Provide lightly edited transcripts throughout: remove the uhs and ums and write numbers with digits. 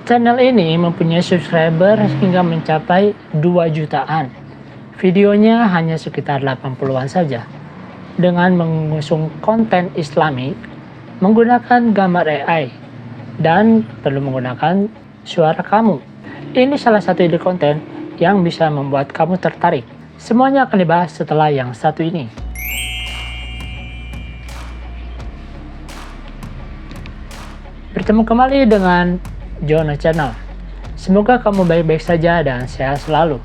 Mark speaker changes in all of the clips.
Speaker 1: Channel ini mempunyai subscriber hingga mencapai 2 jutaan. Videonya hanya sekitar 80-an saja. Dengan mengusung konten Islami, menggunakan gambar AI, dan perlu menggunakan suara kamu. Ini salah satu ide konten yang bisa membuat kamu tertarik. Semuanya akan dibahas setelah yang satu ini. Bertemu kembali dengan Jono Channel. Semoga kamu baik-baik saja dan sehat selalu.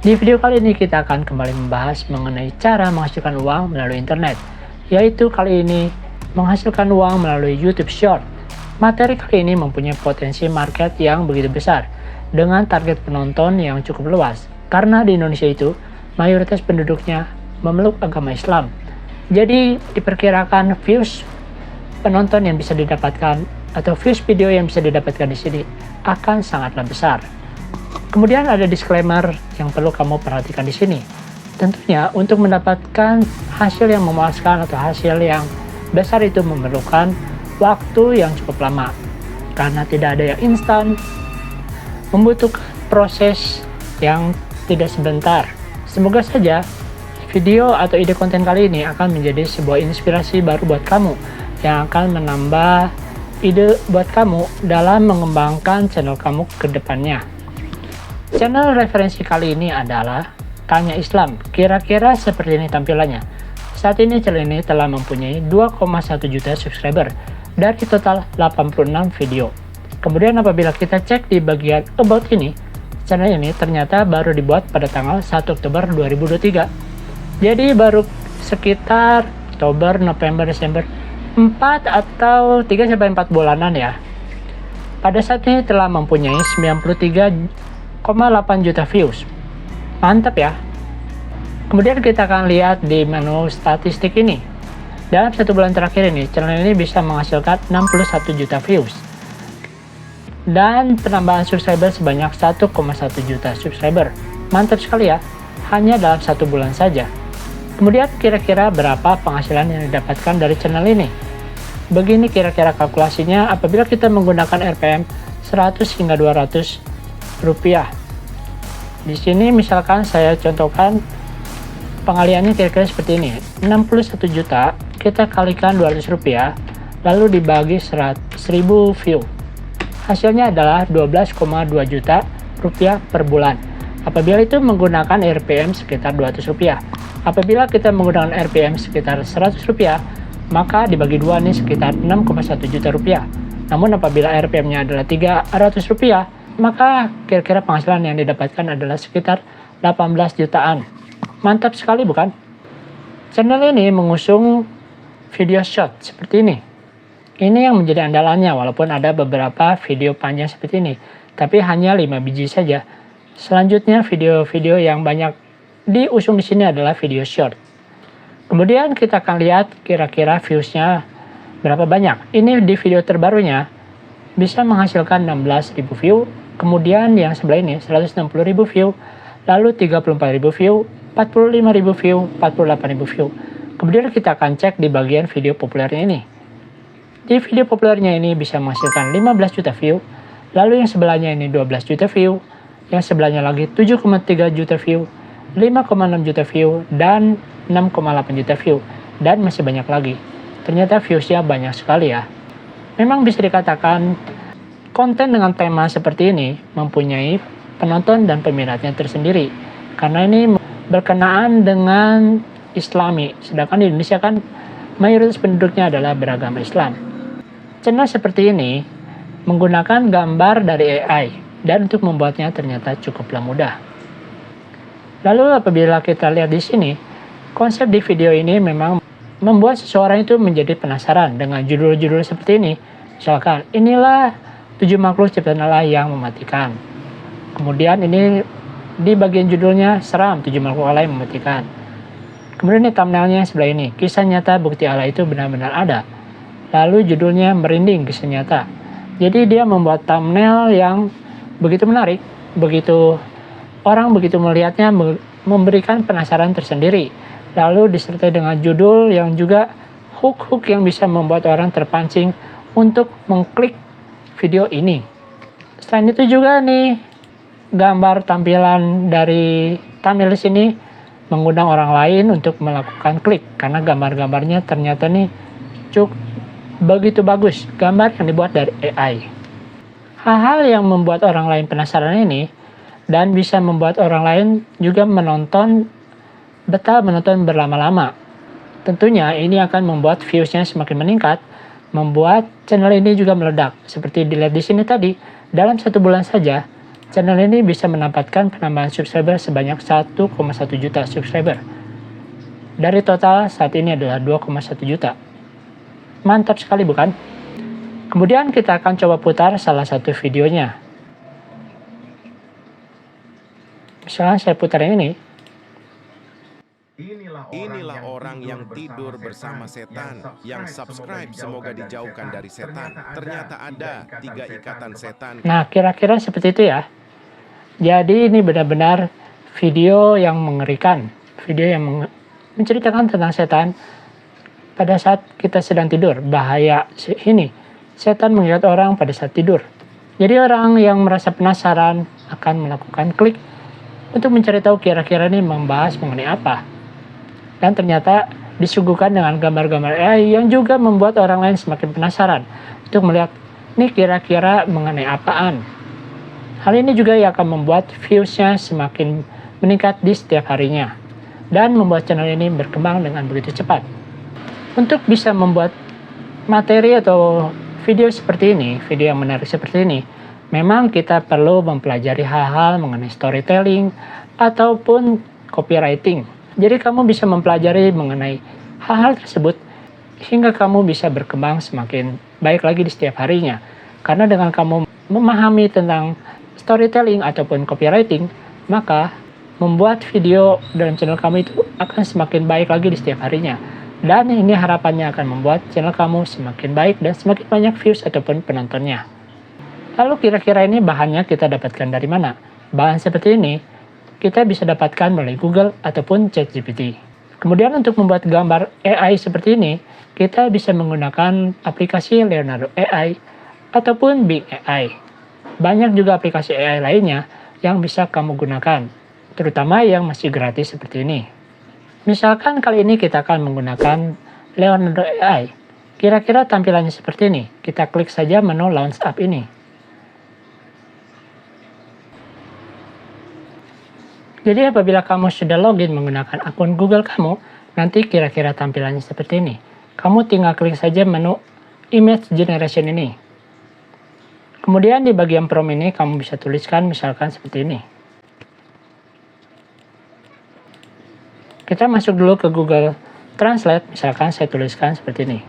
Speaker 1: Di video kali ini kita akan kembali membahas mengenai cara menghasilkan uang melalui internet, yaitu kali ini menghasilkan uang melalui YouTube Short. Materi kali ini mempunyai potensi market yang begitu besar dengan target penonton yang cukup luas, karena di Indonesia itu mayoritas penduduknya memeluk agama Islam. Jadi diperkirakan views penonton yang bisa didapatkan atau views video yang bisa didapatkan di sini akan sangatlah besar. Kemudian ada disclaimer yang perlu kamu perhatikan di sini. Tentunya untuk mendapatkan hasil yang memuaskan atau hasil yang besar itu memerlukan waktu yang cukup lama, karena tidak ada yang instan, membutuhkan proses yang tidak sebentar. Semoga saja video atau ide konten kali ini akan menjadi sebuah inspirasi baru buat kamu yang akan menambah ide buat kamu dalam mengembangkan channel kamu ke depannya. Channel referensi kali ini adalah Tanya Islam. Kira-kira seperti ini tampilannya. Saat ini channel ini telah mempunyai 2,1 juta subscriber dari total 86 video. Kemudian apabila kita cek di bagian about ini, channel ini ternyata baru dibuat pada tanggal 1 Oktober 2023. Jadi baru sekitar Oktober, November, Desember 4 atau 3-4 bulanan ya. Pada saat ini telah mempunyai 93,8 juta views. Mantap ya. Kemudian kita akan lihat di menu statistik ini. Dalam 1 bulan terakhir ini, channel ini bisa menghasilkan 61 juta views. Dan penambahan subscriber sebanyak 1,1 juta subscriber. Mantap sekali ya. Hanya dalam 1 bulan saja. Kemudian kira-kira berapa penghasilan yang didapatkan dari channel ini? Begini kira-kira kalkulasinya apabila kita menggunakan RPM 100 hingga 200 rupiah. Di sini misalkan saya contohkan pengaliannya kira-kira seperti ini. 61 juta kita kalikan 200 rupiah lalu dibagi 1000 view. Hasilnya adalah 12,2 juta rupiah per bulan. Apabila itu menggunakan RPM sekitar 200 rupiah. Apabila kita menggunakan RPM sekitar 100 rupiah, maka dibagi 2 nih sekitar 6,1 juta rupiah. Namun apabila RPM-nya adalah 300 rupiah, maka kira-kira penghasilan yang didapatkan adalah sekitar 18 jutaan. Mantap sekali bukan? Channel ini mengusung video short seperti ini. Ini yang menjadi andalannya walaupun ada beberapa video panjang seperti ini, tapi hanya 5 biji saja. Selanjutnya video-video yang banyak diusung di sini adalah video short. Kemudian kita akan lihat kira-kira views-nya berapa banyak. Ini di video terbarunya bisa menghasilkan 16.000 view. Kemudian yang sebelah ini 160.000 view, lalu 34.000 view, 45.000 view, 48.000 view. Kemudian kita akan cek di bagian video populernya ini. Di video populernya ini bisa menghasilkan 15 juta view, lalu yang sebelahnya ini 12 juta view, yang sebelahnya lagi 7,3 juta view, 5,6 juta view, dan 6,8 juta view, dan masih banyak lagi. Ternyata viewsnya banyak sekali ya. Memang bisa dikatakan konten dengan tema seperti ini mempunyai penonton dan peminatnya tersendiri, karena ini berkenaan dengan Islami, sedangkan di Indonesia kan mayoritas penduduknya adalah beragama Islam. Channel seperti ini menggunakan gambar dari AI, dan untuk membuatnya ternyata cukuplah mudah. Lalu apabila kita lihat di sini, konsep di video ini memang membuat seseorang itu menjadi penasaran dengan judul-judul seperti ini. Misalkan, inilah 7 makhluk ciptaan Allah yang mematikan. Kemudian ini di bagian judulnya seram, 7 makhluk Allah yang mematikan. Kemudian ini thumbnailnya sebelah ini, kisah nyata bukti Allah itu benar-benar ada. Lalu judulnya merinding kisah nyata. Jadi dia membuat thumbnail yang begitu menarik, begitu orang begitu melihatnya memberikan penasaran tersendiri. Lalu disertai dengan judul yang juga hook-hook yang bisa membuat orang terpancing untuk mengklik video ini. Selain itu juga nih, gambar tampilan dari thumbnail di sini mengundang orang lain untuk melakukan klik karena gambar-gambarnya ternyata nih cukup begitu bagus, gambar yang dibuat dari AI. Hal-hal yang membuat orang lain penasaran ini dan bisa membuat orang lain juga betah menonton berlama-lama. Tentunya ini akan membuat views-nya semakin meningkat, membuat channel ini juga meledak. Seperti dilihat di sini tadi, dalam 1 bulan saja, channel ini bisa mendapatkan penambahan subscriber sebanyak 1,1 juta subscriber. Dari total saat ini adalah 2,1 juta. Mantap sekali bukan? Kemudian kita akan coba putar salah satu videonya. Misalnya saya putar yang ini.
Speaker 2: Inilah orang yang tidur bersama setan, yang subscribe semoga dijauhkan dari setan. Ternyata ada 3 ikatan setan.
Speaker 1: Nah, kira-kira seperti itu ya. Jadi ini benar-benar video yang mengerikan. Video yang menceritakan tentang setan pada saat kita sedang tidur. Bahaya ini, setan mengikat orang pada saat tidur. Jadi orang yang merasa penasaran akan melakukan klik untuk mencari tahu kira-kira ini membahas mengenai apa. Dan ternyata disuguhkan dengan gambar-gambar AI yang juga membuat orang lain semakin penasaran untuk melihat ini kira-kira mengenai apaan. Hal ini juga yang akan membuat views-nya semakin meningkat di setiap harinya dan membuat channel ini berkembang dengan begitu cepat. Untuk bisa membuat materi atau video seperti ini, video yang menarik seperti ini, memang kita perlu mempelajari hal-hal mengenai storytelling ataupun copywriting. Jadi kamu bisa mempelajari mengenai hal-hal tersebut hingga kamu bisa berkembang semakin baik lagi di setiap harinya. Karena dengan kamu memahami tentang storytelling ataupun copywriting, maka membuat video dalam channel kamu itu akan semakin baik lagi di setiap harinya. Dan ini harapannya akan membuat channel kamu semakin baik dan semakin banyak views ataupun penontonnya. Lalu kira-kira ini bahannya kita dapatkan dari mana? Bahan seperti ini kita bisa dapatkan melalui Google ataupun ChatGPT. Kemudian untuk membuat gambar AI seperti ini, kita bisa menggunakan aplikasi Leonardo AI ataupun Bing AI. Banyak juga aplikasi AI lainnya yang bisa kamu gunakan, terutama yang masih gratis seperti ini. Misalkan kali ini kita akan menggunakan Leonardo AI. Kira-kira tampilannya seperti ini. Kita klik saja menu Launch App ini. Jadi apabila kamu sudah login menggunakan akun Google kamu, nanti kira-kira tampilannya seperti ini. Kamu tinggal klik saja menu Image Generation ini. Kemudian di bagian prompt ini kamu bisa tuliskan misalkan seperti ini. Kita masuk dulu ke Google Translate, misalkan saya tuliskan seperti ini.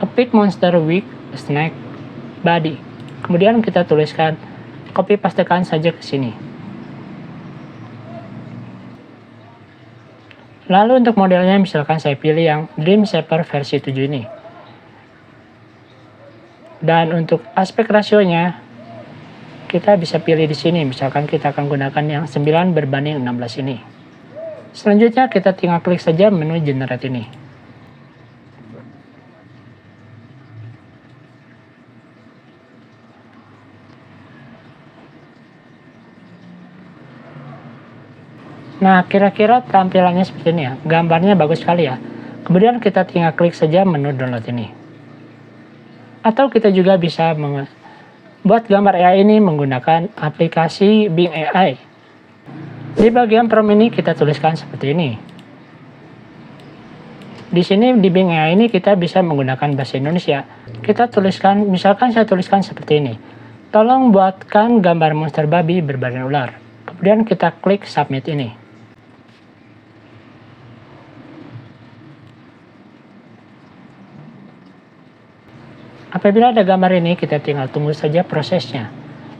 Speaker 1: A pig monster with a snake body. Kemudian kita tuliskan, copy pastekan saja ke sini. Lalu untuk modelnya misalkan saya pilih yang Dream Shaper versi 7 ini. Dan untuk aspek rasionya kita bisa pilih di sini, misalkan kita akan gunakan yang 9:16 ini. Selanjutnya kita tinggal klik saja menu Generate ini. Nah, kira-kira tampilannya seperti ini ya. Gambarnya bagus sekali ya. Kemudian kita tinggal klik saja menu download ini. Atau kita juga bisa membuat gambar AI ini menggunakan aplikasi Bing AI. Di bagian prompt ini kita tuliskan seperti ini. Di sini di Bing AI ini kita bisa menggunakan bahasa Indonesia. Kita tuliskan, misalkan saya tuliskan seperti ini. Tolong buatkan gambar monster babi berbadan ular. Kemudian kita klik submit ini. Apabila ada gambar ini, kita tinggal tunggu saja prosesnya.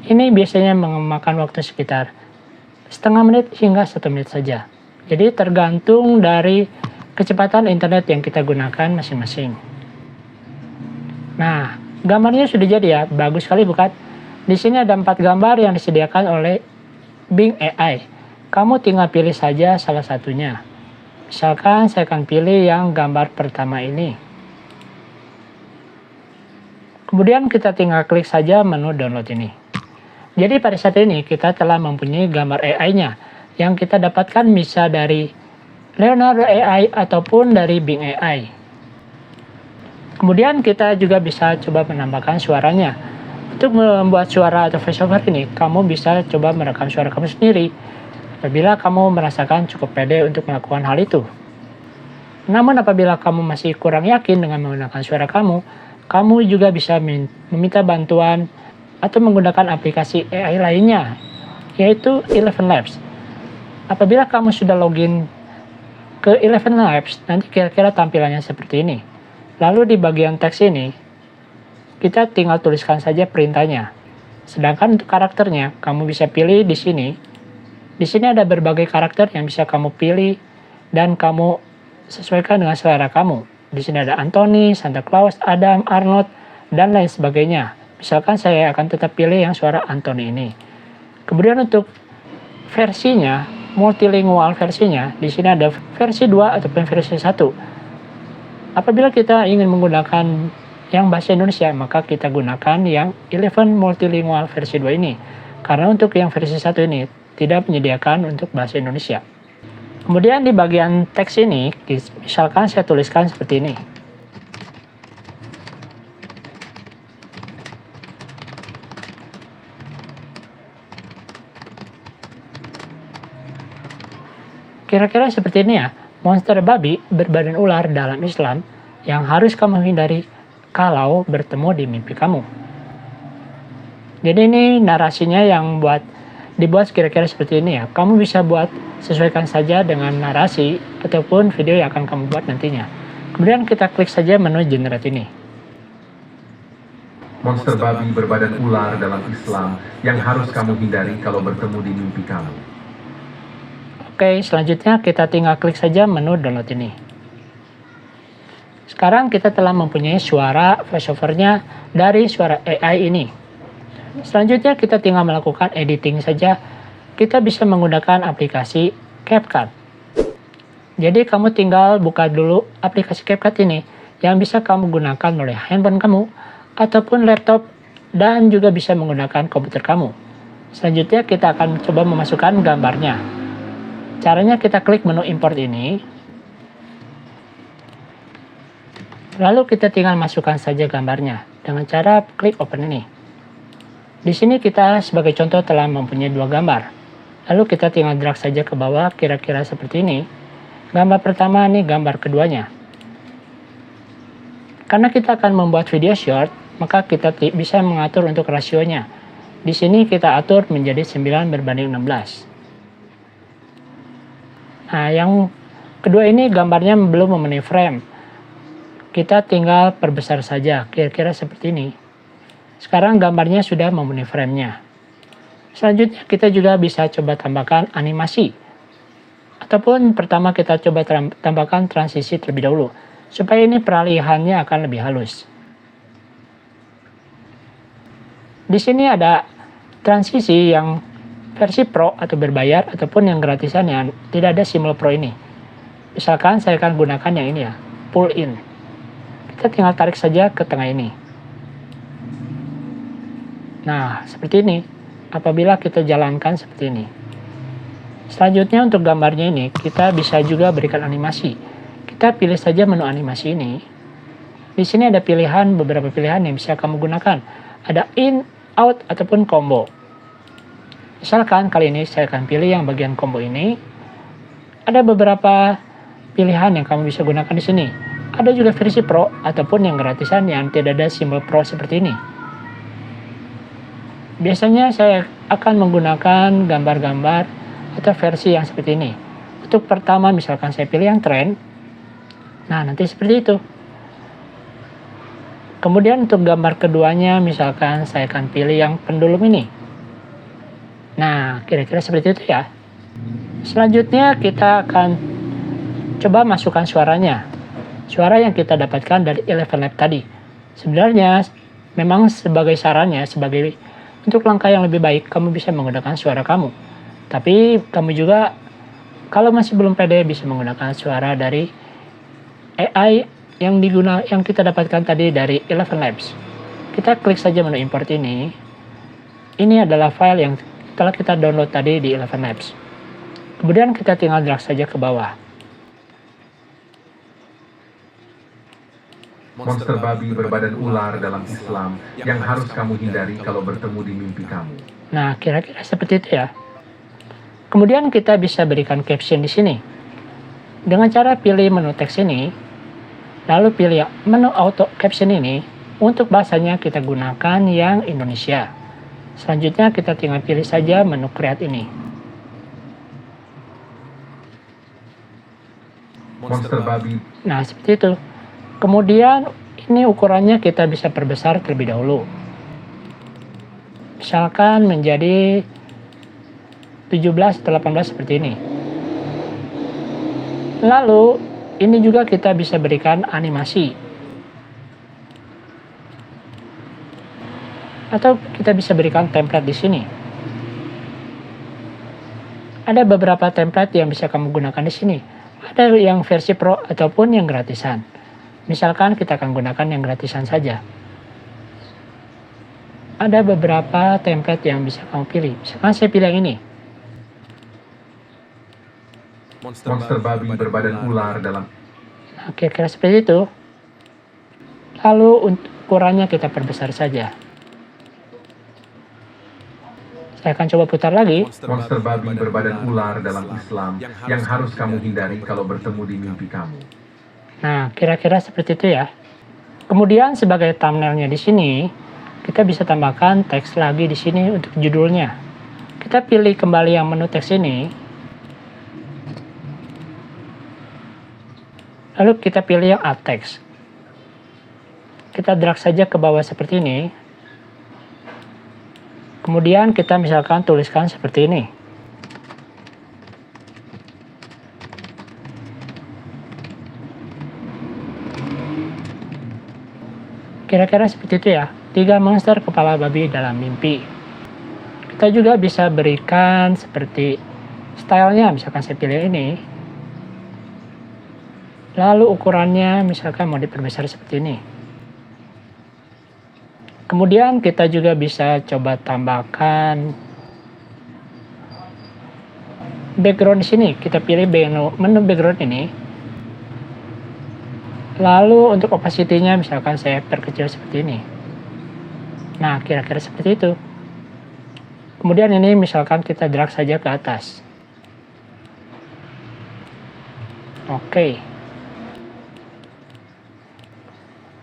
Speaker 1: Ini biasanya memakan waktu sekitar setengah menit hingga 1 menit saja. Jadi tergantung dari kecepatan internet yang kita gunakan masing-masing. Nah, gambarnya sudah jadi ya, bagus sekali bukan? Di sini ada 4 gambar yang disediakan oleh Bing AI. Kamu tinggal pilih saja salah satunya. Misalkan saya akan pilih yang gambar pertama ini. Kemudian kita tinggal klik saja menu download ini. Jadi pada saat ini kita telah mempunyai gambar AI-nya yang kita dapatkan bisa dari Leonardo AI ataupun dari Bing AI. Kemudian kita juga bisa coba menambahkan suaranya. Untuk membuat suara atau voiceover ini, kamu bisa coba merekam suara kamu sendiri apabila kamu merasakan cukup pede untuk melakukan hal itu. Namun apabila kamu masih kurang yakin dengan menggunakan suara kamu juga bisa meminta bantuan atau menggunakan aplikasi AI lainnya, yaitu Eleven Labs. Apabila kamu sudah login ke Eleven Labs, nanti kira-kira tampilannya seperti ini. Lalu di bagian teks ini, kita tinggal tuliskan saja perintahnya. Sedangkan untuk karakternya, kamu bisa pilih di sini. Di sini ada berbagai karakter yang bisa kamu pilih dan kamu sesuaikan dengan selera kamu. Di sini ada Anthony, Santa Claus, Adam, Arnold, dan lain sebagainya. Misalkan saya akan tetap pilih yang suara Anthony ini. Kemudian untuk versinya, multilingual versinya, di sini ada versi 2 ataupun versi 1. Apabila kita ingin menggunakan yang bahasa Indonesia, maka kita gunakan yang Eleven Multilingual versi 2 ini. Karena untuk yang versi 1 ini tidak menyediakan untuk bahasa Indonesia. Kemudian di bagian teks ini, misalkan saya tuliskan seperti ini. Kira-kira seperti ini ya, monster babi berbadan ular dalam Islam yang harus kamu hindari kalau bertemu di mimpi kamu. Jadi ini narasinya yang dibuat kira-kira seperti ini ya. Kamu bisa buat sesuaikan saja dengan narasi ataupun video yang akan kamu buat nantinya. Kemudian kita klik saja menu generate ini.
Speaker 3: Monster babi berbadan ular dalam Islam yang harus kamu hindari kalau bertemu di mimpi kamu.
Speaker 1: Oke, selanjutnya kita tinggal klik saja menu download ini. Sekarang kita telah mempunyai suara voiceover-nya dari suara AI ini. Selanjutnya kita tinggal melakukan editing saja. Kita bisa menggunakan aplikasi CapCut. Jadi kamu tinggal buka dulu aplikasi CapCut ini yang bisa kamu gunakan oleh handphone kamu ataupun laptop dan juga bisa menggunakan komputer kamu. Selanjutnya kita akan coba memasukkan gambarnya. Caranya kita klik menu import ini. Lalu kita tinggal masukkan saja gambarnya dengan cara klik open ini. Di sini kita sebagai contoh telah mempunyai 2 gambar. Lalu kita tinggal drag saja ke bawah kira-kira seperti ini. Gambar pertama ini gambar keduanya. Karena kita akan membuat video short, maka kita bisa mengatur untuk rasionya. Di sini kita atur menjadi 9:16. Nah, yang kedua ini gambarnya belum memenuhi frame. Kita tinggal perbesar saja, kira-kira seperti ini. Sekarang gambarnya sudah memenuhi frame-nya. Selanjutnya kita juga bisa coba tambahkan animasi. Ataupun pertama kita coba tambahkan transisi terlebih dahulu. Supaya ini peralihannya akan lebih halus. Di sini ada transisi yang versi Pro atau berbayar ataupun yang gratisan yang tidak ada simbol Pro ini. Misalkan saya akan gunakan yang ini ya, pull in. Kita tinggal tarik saja ke tengah ini. Nah, seperti ini. Apabila kita jalankan seperti ini. Selanjutnya untuk gambarnya ini, kita bisa juga berikan animasi. Kita pilih saja menu animasi ini. Di sini ada beberapa pilihan yang bisa kamu gunakan. Ada in, out, ataupun combo. Misalkan kali ini saya akan pilih yang bagian combo ini. Ada beberapa pilihan yang kamu bisa gunakan di sini. Ada juga versi Pro ataupun yang gratisan yang tidak ada simbol Pro seperti ini. Biasanya saya akan menggunakan gambar-gambar atau versi yang seperti ini. Untuk pertama misalkan saya pilih yang trend. Nah, nanti seperti itu. Kemudian untuk gambar keduanya misalkan saya akan pilih yang pendulum ini. Nah, kira-kira seperti itu ya. Selanjutnya kita akan coba masukkan suaranya. Suara yang kita dapatkan dari Eleven Lab tadi. Sebenarnya memang sebagai sarannya, untuk langkah yang lebih baik, kamu bisa menggunakan suara kamu. Tapi kamu juga Kalau masih belum pede, bisa menggunakan suara dari AI yang kita dapatkan tadi dari Eleven Labs. Kita klik saja menu import ini. Ini adalah file yang telah kita download tadi di Eleven Labs. Kemudian kita tinggal drag saja ke bawah.
Speaker 3: Monster babi berbadan ular dalam Islam yang harus kamu hindari kalau bertemu di mimpi kamu.
Speaker 1: Nah, kira-kira seperti itu ya. Kemudian kita bisa berikan caption di sini. Dengan cara pilih menu teks ini, lalu pilih menu auto caption ini, untuk bahasanya kita gunakan yang Indonesia. Selanjutnya kita tinggal pilih saja menu create ini.
Speaker 3: Monster babi.
Speaker 1: Nah, seperti itu. Kemudian ini ukurannya kita bisa perbesar terlebih dahulu. Misalkan menjadi 17 atau 18 seperti ini. Lalu ini juga kita bisa berikan animasi. Atau kita bisa berikan template di sini. Ada beberapa template yang bisa kamu gunakan di sini. Ada yang versi Pro ataupun yang gratisan. Misalkan kita akan gunakan yang gratisan saja. Ada beberapa template yang bisa kamu pilih. Misalkan saya pilih yang ini.
Speaker 3: Monster babi berbadan ular dalam.
Speaker 1: Nah, kira-kira seperti itu. Lalu untuk ukurannya kita perbesar saja. Saya akan coba putar lagi.
Speaker 3: Monster babi berbadan ular dalam Islam yang harus kamu hindari kalau bertemu di mimpi kamu.
Speaker 1: Nah, kira-kira seperti itu ya. Kemudian sebagai thumbnailnya di sini, kita bisa tambahkan teks lagi di sini untuk judulnya. Kita pilih kembali yang menu teks ini. Lalu kita pilih yang alt text. Kita drag saja ke bawah seperti ini. Kemudian kita misalkan tuliskan seperti ini. Kira-kira seperti itu ya. 3 monster kepala babi dalam mimpi. Kita juga bisa berikan seperti stylenya. Misalkan saya pilih ini. Lalu ukurannya misalkan mau diperbesar seperti ini. Kemudian kita juga bisa coba tambahkan background di sini. Kita pilih menu background ini. Lalu untuk opacity-nya misalkan saya perkecil seperti ini. Nah, kira-kira seperti itu. Kemudian ini misalkan kita drag saja ke atas. Oke.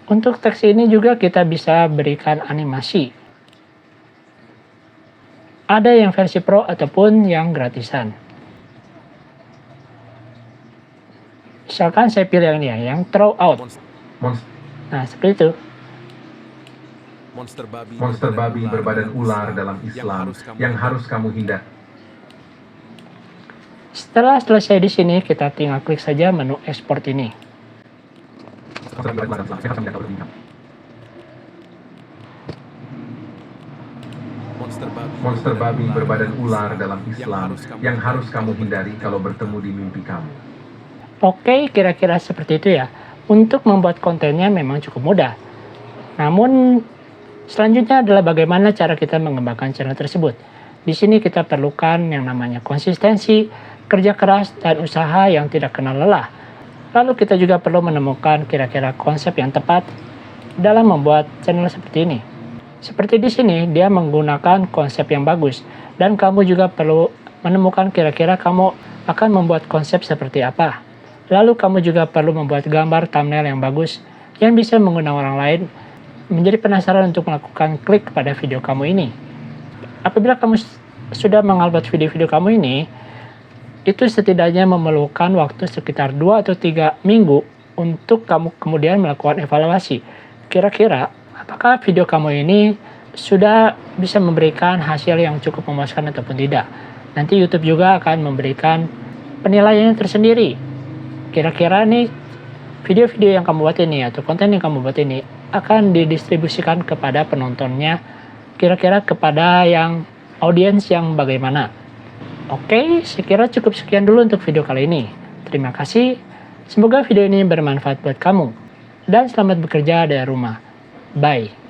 Speaker 1: Untuk teks ini juga kita bisa berikan animasi. Ada yang versi Pro ataupun yang gratisan. Misalkan saya pilih yang ini ya, yang throw out. Nah, seperti itu.
Speaker 3: Monster babi berbadan ular dalam Islam yang harus kamu hindari.
Speaker 1: Setelah selesai di sini, kita tinggal klik saja menu export ini.
Speaker 3: Monster babi berbadan ular dalam Islam yang harus kamu hindari kalau bertemu di mimpi kamu.
Speaker 1: Oke, kira-kira seperti itu ya. Untuk membuat kontennya memang cukup mudah. Namun, selanjutnya adalah bagaimana cara kita mengembangkan channel tersebut. Di sini kita perlukan yang namanya konsistensi, kerja keras, dan usaha yang tidak kenal lelah. Lalu kita juga perlu menemukan kira-kira konsep yang tepat dalam membuat channel seperti ini. Seperti di sini, dia menggunakan konsep yang bagus. Dan kamu juga perlu menemukan kira-kira kamu akan membuat konsep seperti apa. Lalu kamu juga perlu membuat gambar thumbnail yang bagus yang bisa mengundang orang lain menjadi penasaran untuk melakukan klik pada video kamu ini. Apabila kamu sudah mengupload video-video kamu ini, itu setidaknya memerlukan waktu sekitar 2 atau 3 minggu untuk kamu kemudian melakukan evaluasi. Kira-kira apakah video kamu ini sudah bisa memberikan hasil yang cukup memuaskan ataupun tidak. Nanti YouTube juga akan memberikan penilaiannya tersendiri. Kira-kira nih video-video yang kamu buat ini atau konten yang kamu buat ini akan didistribusikan kepada penontonnya, kira-kira kepada yang audiens yang bagaimana. Oke, saya kira cukup sekian dulu untuk video kali ini. Terima kasih. Semoga video ini bermanfaat buat kamu. Dan selamat bekerja dari rumah. Bye.